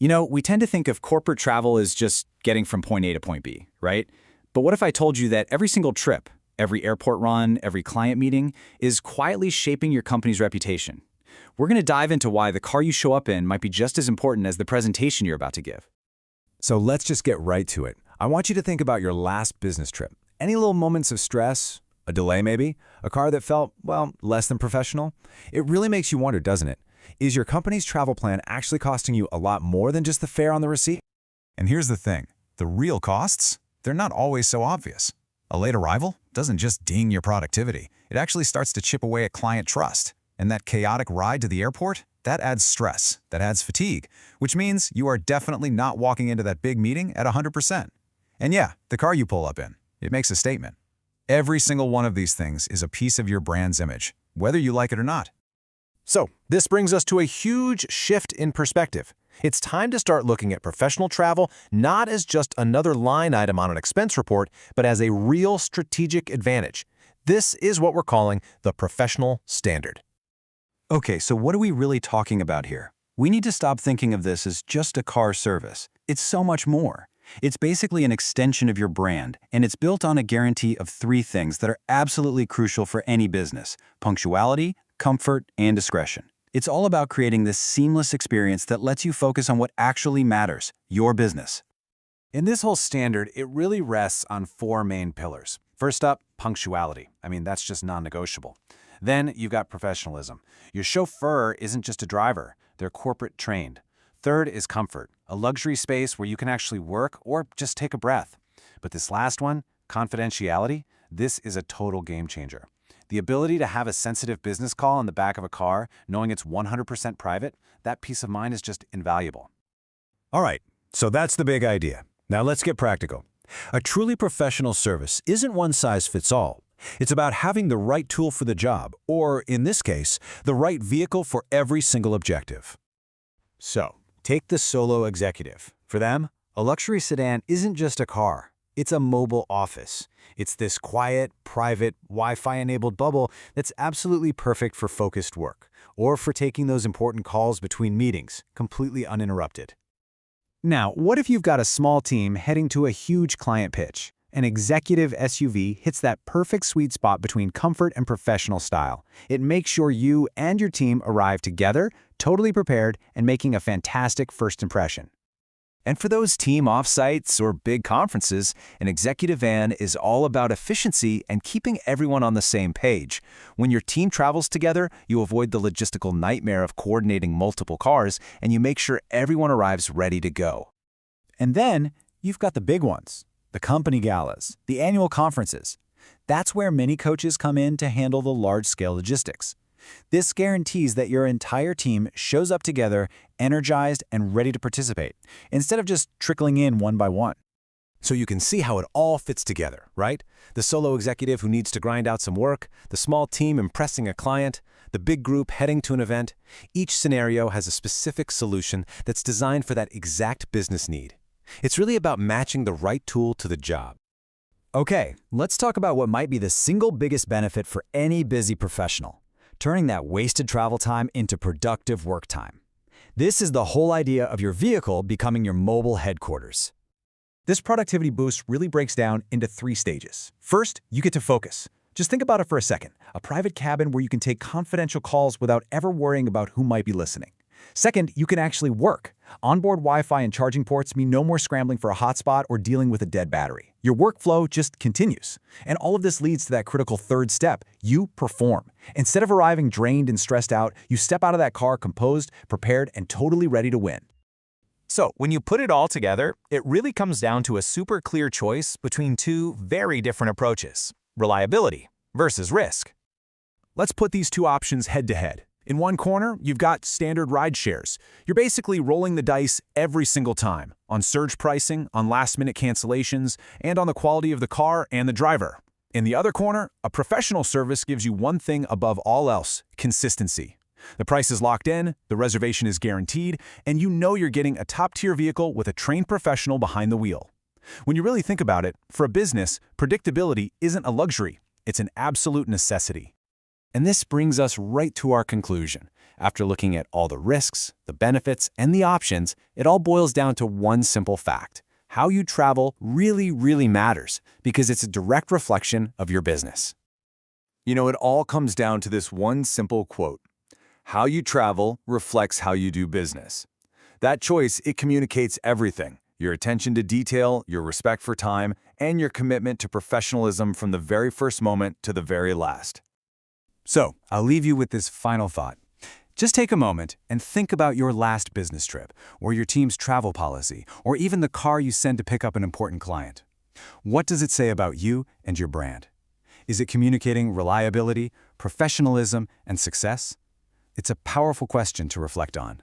We tend to think of corporate travel as just getting from point A to point B, right? But what if I told you that every single trip, every airport run, every client meeting is quietly shaping your company's reputation? We're going to dive into why the car you show up in might be just as important as the presentation you're about to give. So let's just get right to it. I want you to think about your last business trip. Any little moments of stress, a delay maybe, a car that felt, well, less than professional? It really makes you wonder, doesn't it? Is your company's travel plan actually costing you a lot more than just the fare on the receipt? And here's the thing, the real costs, they're not always so obvious. A late arrival doesn't just ding your productivity. It actually starts to chip away at client trust. And that chaotic ride to the airport, that adds stress, that adds fatigue, which means you are definitely not walking into that big meeting at 100%. And yeah, the car you pull up in, it makes a statement. Every single one of these things is a piece of your brand's image, whether you like it or not. So, this brings us to a huge shift in perspective. It's time to start looking at professional travel not as just another line item on an expense report, but as a real strategic advantage. This is what we're calling the professional standard. Okay, so what are we really talking about here? We need to stop thinking of this as just a car service. It's so much more. It's basically an extension of your brand, and it's built on a guarantee of three things that are absolutely crucial for any business: punctuality, comfort, and discretion. It's all about creating this seamless experience that lets you focus on what actually matters, your business. In this whole standard, it really rests on four main pillars. First up, punctuality. That's just non-negotiable. Then you've got professionalism. Your chauffeur isn't just a driver, they're corporate trained. Third is comfort, a luxury space where you can actually work or just take a breath. But this last one, confidentiality, this is a total game changer. The ability to have a sensitive business call in the back of a car, knowing it's 100% private, that peace of mind is just invaluable. All right, so that's the big idea. Now let's get practical. A truly professional service isn't one size fits all. It's about having the right tool for the job, or in this case, the right vehicle for every single objective. So, take the solo executive. For them, a luxury sedan isn't just a car. It's a mobile office. It's this quiet, private, Wi-Fi-enabled bubble that's absolutely perfect for focused work, or for taking those important calls between meetings, completely uninterrupted. Now, what if you've got a small team heading to a huge client pitch? An executive SUV hits that perfect sweet spot between comfort and professional style. It makes sure you and your team arrive together, totally prepared, and making a fantastic first impression. And for those team offsites or big conferences, an executive van is all about efficiency and keeping everyone on the same page. When your team travels together, you avoid the logistical nightmare of coordinating multiple cars, and you make sure everyone arrives ready to go. And then, you've got the big ones. The company galas, the annual conferences. That's where many coaches come in to handle the large-scale logistics. This guarantees that your entire team shows up together, energized and ready to participate, instead of just trickling in one by one. So you can see how it all fits together, right? The solo executive who needs to grind out some work, the small team impressing a client, the big group heading to an event. Each scenario has a specific solution that's designed for that exact business need. It's really about matching the right tool to the job. Okay, let's talk about what might be the single biggest benefit for any busy professional: turning that wasted travel time into productive work time. This is the whole idea of your vehicle becoming your mobile headquarters. This productivity boost really breaks down into three stages. First, you get to focus. Just think about it for a second. A private cabin where you can take confidential calls without ever worrying about who might be listening. Second, you can actually work. Onboard Wi-Fi and charging ports mean no more scrambling for a hotspot or dealing with a dead battery. Your workflow just continues. And all of this leads to that critical third step: you perform. Instead of arriving drained and stressed out, you step out of that car composed, prepared, and totally ready to win. So, when you put it all together, it really comes down to a super clear choice between two very different approaches: reliability versus risk. Let's put these two options head to head. In one corner, you've got standard ride shares. You're basically rolling the dice every single time on surge pricing, on last-minute cancellations, and on the quality of the car and the driver. In the other corner, a professional service gives you one thing above all else: consistency. The price is locked in, the reservation is guaranteed, and you know you're getting a top-tier vehicle with a trained professional behind the wheel. When you really think about it, for a business, predictability isn't a luxury, it's an absolute necessity. And this brings us right to our conclusion. After looking at all the risks, the benefits, and the options, it all boils down to one simple fact. How you travel really, really matters because it's a direct reflection of your business. You know, it all comes down to this one simple quote. How you travel reflects how you do business. That choice, it communicates everything. Your attention to detail, your respect for time, and your commitment to professionalism from the very first moment to the very last. So, I'll leave you with this final thought. Just take a moment and think about your last business trip, or your team's travel policy, or even the car you send to pick up an important client. What does it say about you and your brand? Is it communicating reliability, professionalism, and success? It's a powerful question to reflect on.